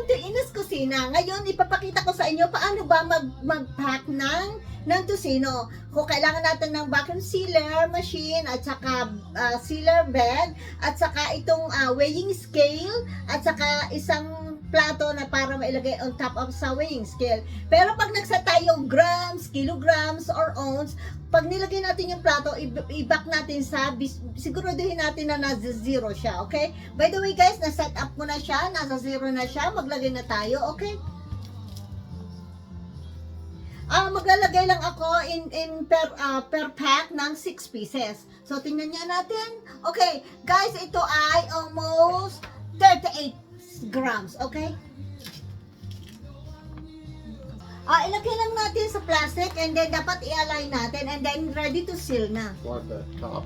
Welcome to Ina's Kusina. Ngayon, ipapakita ko sa inyo paano ba mag-pack ng tusino. Kung kailangan natin ng vacuum sealer machine, at saka sealer bed, at saka itong weighing scale, at saka isang plato na para mailagay on top of sa weighing scale. Pero pag nagsa tayo grams, kilograms, or ounce, pag nilagay natin yung plato, i-back natin sa, siguraduhin natin na nasa zero siya, okay? By the way guys, na-set up ko na siya, nasa zero na siya, maglagay na tayo, okay? Maglalagay lang ako in per pack ng 6 pieces. So, tingnan niya natin. Okay, guys, ito ay almost 38 grams, okay? Ilagay lang natin sa plastic and then dapat i-align natin and then ready to seal na. Want the top.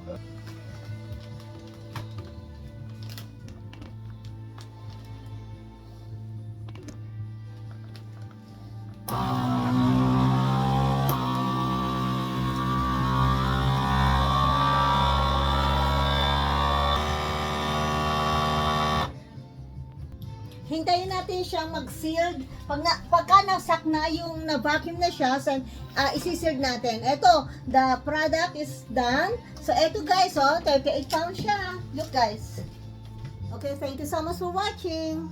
Hintayin natin siyang mag-sealed. Pagka nasak na yung na-vacuum na siya, isi-sealed natin. Ito, the product is done. So, ito guys, 38 pounds siya. Look guys. Okay, thank you so much for watching.